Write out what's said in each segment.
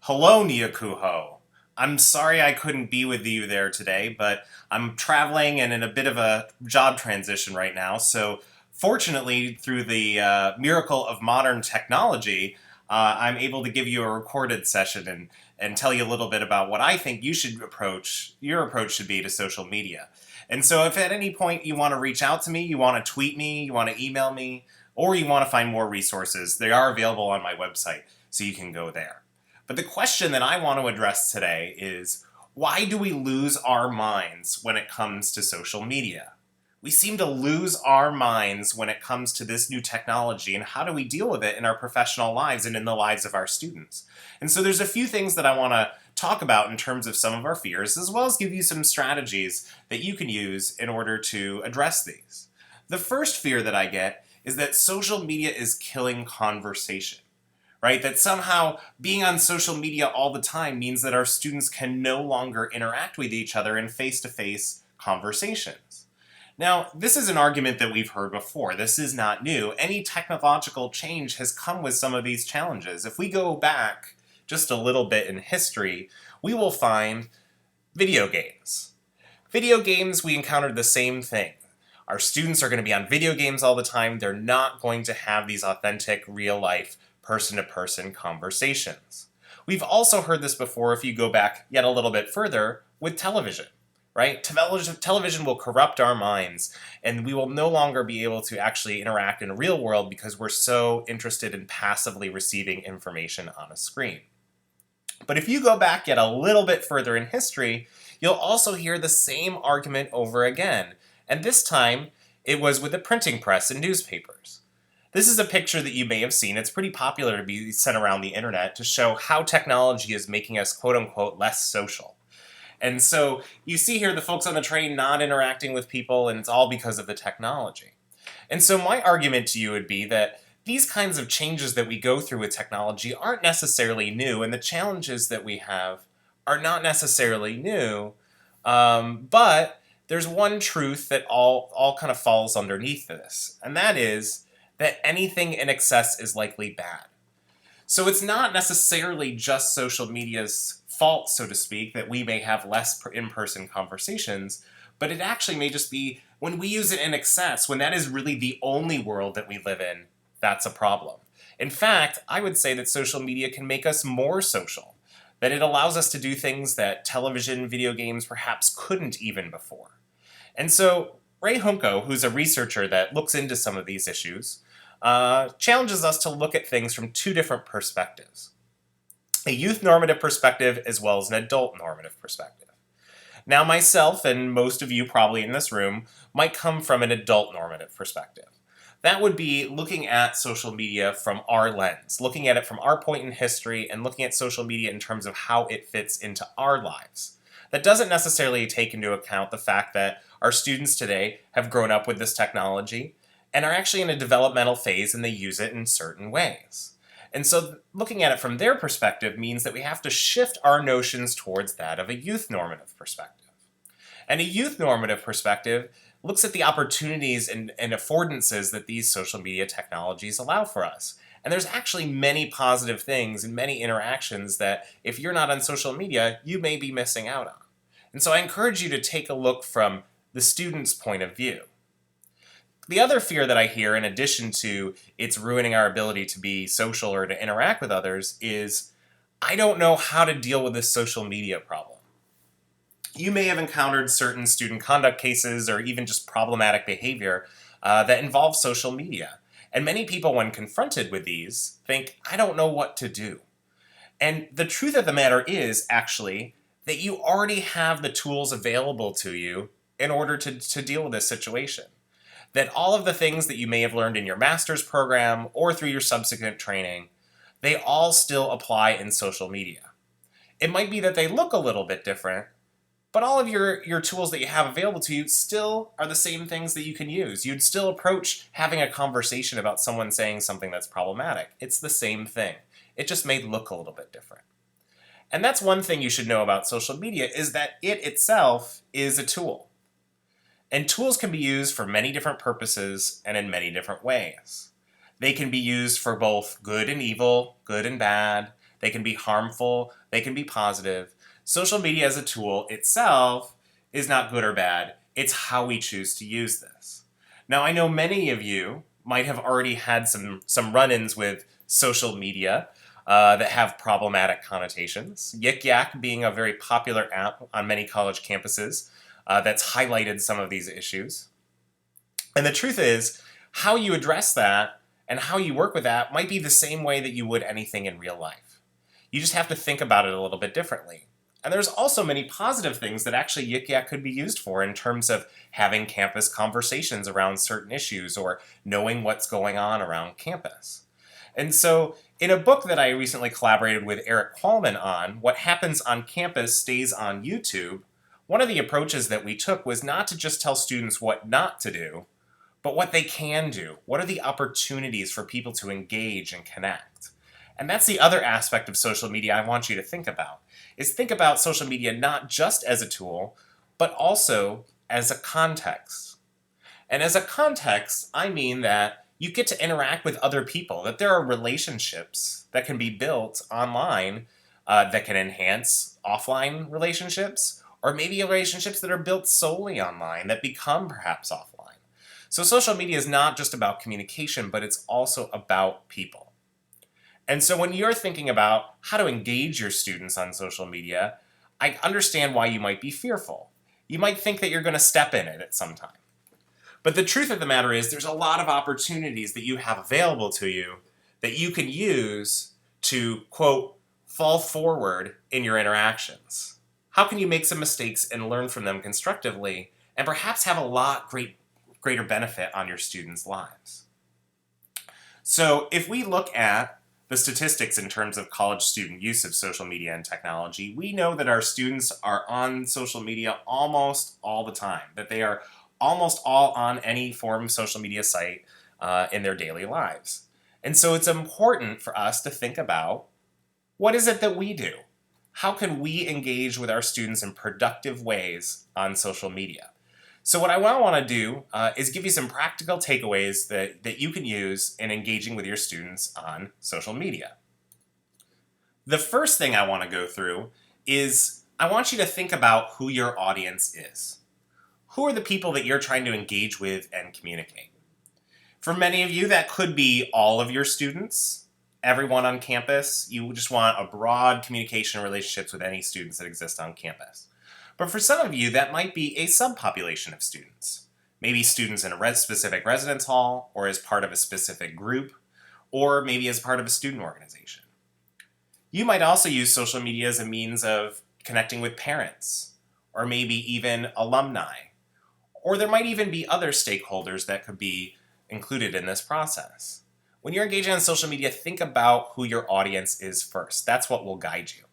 Hello, NEACUHO. I'm sorry I couldn't be with you there today, but I'm traveling and in a bit of a job transition right now. So, fortunately, through the miracle of modern technology, I'm able to give you a recorded session and tell you a little bit about what I think your approach should be to social media. And so, if at any point you want to reach out to me, you want to tweet me, you want to email me, or you want to find more resources, they are available on my website, so you can go there. But the question that I want to address today is, why do we lose our minds when it comes to social media? We seem to lose our minds when it comes to this new technology, and how do we deal with it in our professional lives and in the lives of our students? And so there's a few things that I want to talk about in terms of some of our fears, as well as give you some strategies that you can use in order to address these. The first fear that I get is that social media is killing conversation. Right? That somehow being on social media all the time means that our students can no longer interact with each other in face-to-face conversations. Now, this is an argument that we've heard before. This is not new. Any technological change has come with some of these challenges. If we go back just a little bit in history, we will find video games. Video games, we encountered the same thing. Our students are going to be on video games all the time. They're not going to have these authentic, real-life person-to-person conversations. We've also heard this before if you go back yet a little bit further with television, right? Television will corrupt our minds, and we will no longer be able to actually interact in a real world because we're so interested in passively receiving information on a screen. But if you go back yet a little bit further in history, you'll also hear the same argument over again, and this time it was with the printing press and newspapers. This is a picture that you may have seen. It's pretty popular to be sent around the internet to show how technology is making us quote-unquote less social. And so you see here the folks on the train not interacting with people, and it's all because of the technology. And so my argument to you would be that these kinds of changes that we go through with technology aren't necessarily new, and the challenges that we have are not necessarily new, but there's one truth that all kind of falls underneath this, and that is that anything in excess is likely bad. So it's not necessarily just social media's fault, so to speak, that we may have less in-person conversations, but it actually may just be when we use it in excess, when that is really the only world that we live in, that's a problem. In fact, I would say that social media can make us more social, that it allows us to do things that television, video games perhaps couldn't even before. And so Ray Hunko, who's a researcher that looks into some of these issues, challenges us to look at things from two different perspectives. A youth normative perspective as well as an adult normative perspective. Now myself and most of you probably in this room might come from an adult normative perspective. That would be looking at social media from our lens, looking at it from our point in history and looking at social media in terms of how it fits into our lives. That doesn't necessarily take into account the fact that our students today have grown up with this technology and are actually in a developmental phase and they use it in certain ways. And so looking at it from their perspective means that we have to shift our notions towards that of a youth normative perspective. And a youth normative perspective looks at the opportunities and affordances that these social media technologies allow for us. And there's actually many positive things and many interactions that if you're not on social media, you may be missing out on. And so I encourage you to take a look from the student's point of view. The other fear that I hear, in addition to it's ruining our ability to be social or to interact with others, is I don't know how to deal with this social media problem. You may have encountered certain student conduct cases or even just problematic behavior that involve social media. And many people, when confronted with these, think, I don't know what to do. And the truth of the matter is, actually, that you already have the tools available to you in order to deal with this situation. That all of the things that you may have learned in your master's program or through your subsequent training, they all still apply in social media. It might be that they look a little bit different, but all of your tools that you have available to you still are the same things that you can use. You'd still approach having a conversation about someone saying something that's problematic. It's the same thing. It just may look a little bit different. And that's one thing you should know about social media, is that it itself is a tool. And tools can be used for many different purposes and in many different ways. They can be used for both good and evil, good and bad. they can be harmful, they can be positive. Social media as a tool itself is not good or bad. It's how we choose to use this. Now, I know many of you might have already had some run-ins with social media that have problematic connotations. Yik Yak being a very popular app on many college campuses that's highlighted some of these issues. And the truth is, how you address that and how you work with that might be the same way that you would anything in real life. You just have to think about it a little bit differently. And there's also many positive things that actually Yik Yak could be used for in terms of having campus conversations around certain issues or knowing what's going on around campus. And so in a book that I recently collaborated with Eric Qualman on, What Happens on Campus Stays on YouTube, one of the approaches that we took was not to just tell students what not to do, but what they can do. What are the opportunities for people to engage and connect? And that's the other aspect of social media I want you to think about, is think about social media not just as a tool, but also as a context. And as a context, I mean that you get to interact with other people, that there are relationships that can be built online that can enhance offline relationships, or maybe relationships that are built solely online that become perhaps offline. So social media is not just about communication, but it's also about people. And so when you're thinking about how to engage your students on social media, I understand why you might be fearful. You might think that you're going to step in it at some time. But the truth of the matter is there's a lot of opportunities that you have available to you that you can use to, quote, fall forward in your interactions. How can you make some mistakes and learn from them constructively and perhaps have a lot greater benefit on your students' lives? So if we look at the statistics in terms of college student use of social media and technology, we know that our students are on social media almost all the time, that they are almost all on any form of social media site in their daily lives. And so it's important for us to think about, what is it that we do? How can we engage with our students in productive ways on social media? So what I want to do is give you some practical takeaways that you can use in engaging with your students on social media. The first thing I want to go through is I want you to think about who your audience is. Who are the people that you're trying to engage with and communicate? For many of you, that could be all of your students, everyone on campus. You just want a broad communication relationships with any students that exist on campus. But for some of you, that might be a subpopulation of students. Maybe students in a specific residence hall, or as part of a specific group, or maybe as part of a student organization. You might also use social media as a means of connecting with parents, or maybe even alumni. Or there might even be other stakeholders that could be included in this process. When you're engaging on social media, think about who your audience is first. That's what will guide you.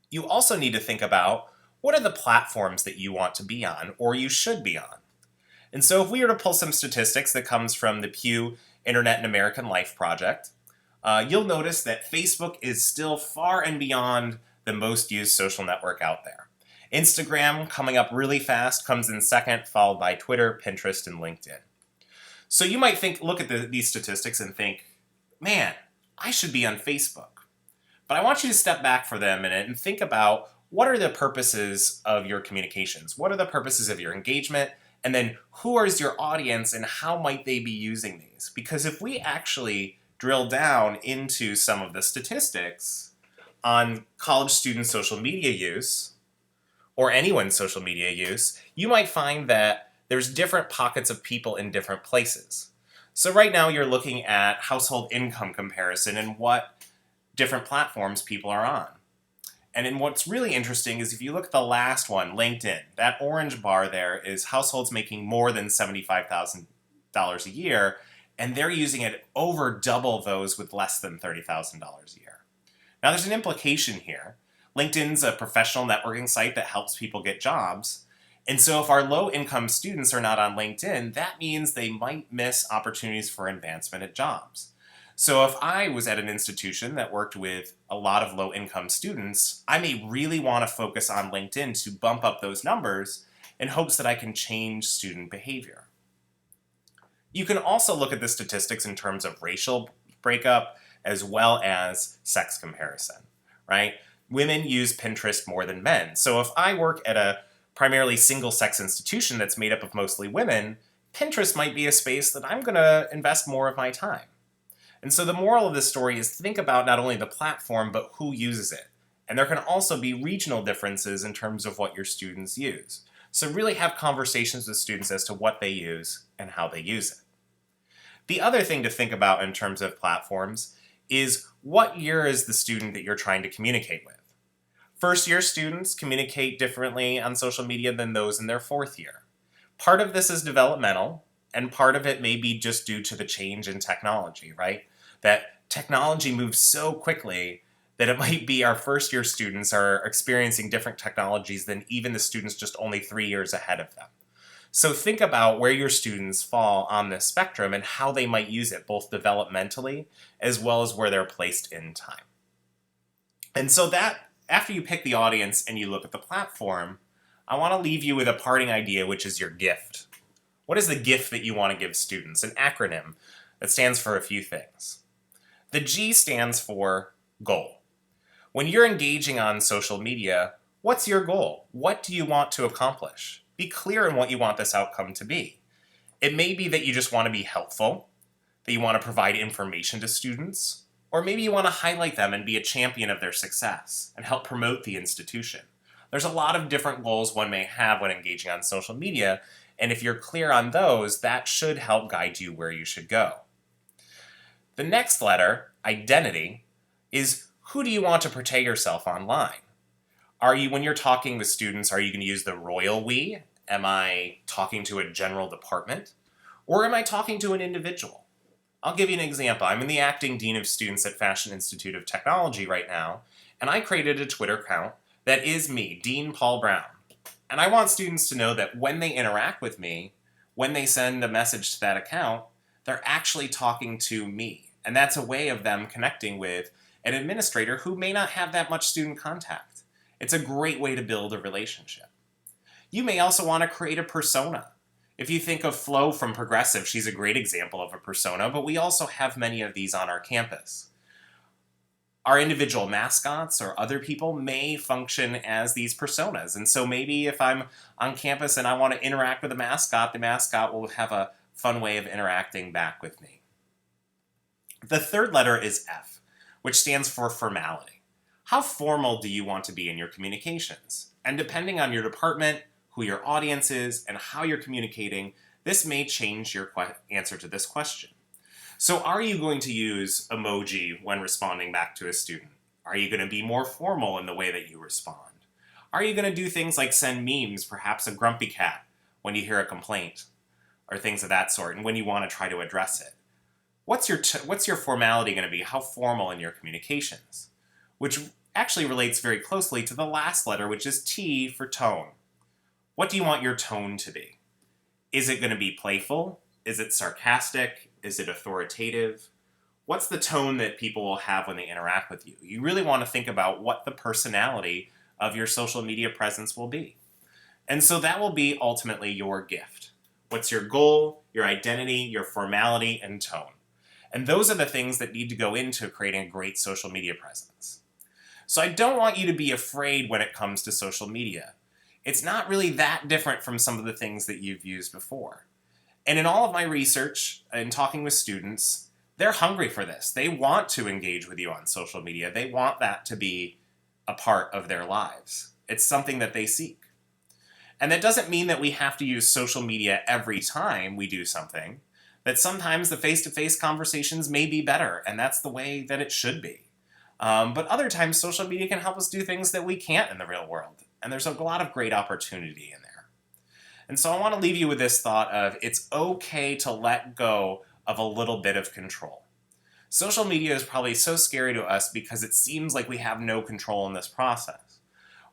You also need to think about, what are the platforms that you want to be on, or you should be on? And so if we were to pull some statistics that comes from the Pew Internet and American Life Project, you'll notice that Facebook is still far and beyond the most used social network out there. Instagram, coming up really fast, comes in second, followed by Twitter, Pinterest, and LinkedIn. So you might look at these statistics and think, man, I should be on Facebook. But I want you to step back for a minute and think about, what are the purposes of your communications? What are the purposes of your engagement? And then who is your audience and how might they be using these? Because if we actually drill down into some of the statistics on college student social media use, or anyone's social media use, you might find that there's different pockets of people in different places. So right now you're looking at household income comparison and what different platforms people are on. And then what's really interesting is if you look at the last one, LinkedIn, that orange bar there is households making more than $75,000 a year, and they're using it over double those with less than $30,000 a year. Now there's an implication here. LinkedIn's a professional networking site that helps people get jobs. And so if our low-income students are not on LinkedIn, that means they might miss opportunities for advancement at jobs. So if I was at an institution that worked with a lot of low-income students, I may really want to focus on LinkedIn to bump up those numbers in hopes that I can change student behavior. You can also look at the statistics in terms of racial breakup, as well as sex comparison, right? Women use Pinterest more than men. So if I work at a primarily single-sex institution that's made up of mostly women, Pinterest might be a space that I'm going to invest more of my time. And so the moral of this story is to think about not only the platform, but who uses it. And there can also be regional differences in terms of what your students use. So really have conversations with students as to what they use and how they use it. The other thing to think about in terms of platforms is what year is the student that you're trying to communicate with. First year students communicate differently on social media than those in their fourth year. Part of this is developmental, and part of it may be just due to the change in technology, right? That technology moves so quickly that it might be our first year students are experiencing different technologies than even the students just only 3 years ahead of them. So think about where your students fall on this spectrum and how they might use it, both developmentally as well as where they're placed in time. And so that, after you pick the audience and you look at the platform, I want to leave you with a parting idea, which is your gift. What is the gift that you want to give students? An acronym that stands for a few things. The G stands for goal. When you're engaging on social media, what's your goal? What do you want to accomplish? Be clear in what you want this outcome to be. It may be that you just want to be helpful, that you want to provide information to students, or maybe you want to highlight them and be a champion of their success and help promote the institution. There's a lot of different goals one may have when engaging on social media, and if you're clear on those, that should help guide you where you should go. The next letter, identity, is who do you want to portray yourself online? When you're talking with students, are you going to use the royal we? Am I talking to a general department? Or am I talking to an individual? I'll give you an example. I'm in the acting dean of students at Fashion Institute of Technology right now, and I created a Twitter account that is me, Dean Paul Brown. And I want students to know that when they interact with me, when they send a message to that account, they're actually talking to me. And that's a way of them connecting with an administrator who may not have that much student contact. It's a great way to build a relationship. You may also want to create a persona. If you think of Flo from Progressive, she's a great example of a persona, but we also have many of these on our campus. Our individual mascots or other people may function as these personas. And so maybe if I'm on campus and I want to interact with the mascot will have a fun way of interacting back with me. The third letter is F, which stands for formality. How formal do you want to be in your communications? And depending on your department, who your audience is, and how you're communicating, this may change your answer to this question. So are you going to use emoji when responding back to a student? Are you going to be more formal in the way that you respond? Are you going to do things like send memes, perhaps a grumpy cat, when you hear a complaint, or things of that sort, and when you want to try to address it? What's your formality going to be? How formal in your communications? Which actually relates very closely to the last letter, which is T for tone. What do you want your tone to be? Is it going to be playful? Is it sarcastic? Is it authoritative? What's the tone that people will have when they interact with you? You really want to think about what the personality of your social media presence will be. And so that will be ultimately your gift. What's your goal, your identity, your formality, and tone? And those are the things that need to go into creating a great social media presence. So I don't want you to be afraid when it comes to social media. It's not really that different from some of the things that you've used before. And in all of my research and talking with students, they're hungry for this. They want to engage with you on social media. They want that to be a part of their lives. It's something that they seek. And that doesn't mean that we have to use social media every time we do something. That sometimes the face-to-face conversations may be better, and that's the way that it should be. But other times, social media can help us do things that we can't in the real world. And there's a lot of great opportunity in there. And so I want to leave you with this thought of it's okay to let go of a little bit of control. Social media is probably so scary to us because it seems like we have no control in this process.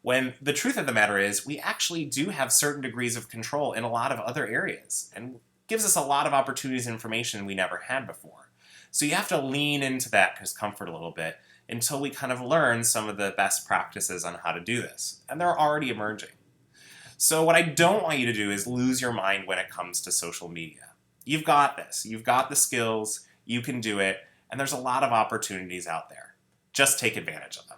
When the truth of the matter is, we actually do have certain degrees of control in a lot of other areas, and gives us a lot of opportunities and information we never had before. So you have to lean into that discomfort a little bit until we kind of learn some of the best practices on how to do this. And they're already emerging. So what I don't want you to do is lose your mind when it comes to social media. You've got this. You've got the skills. You can do it. and there's a lot of opportunities out there. Just take advantage of them.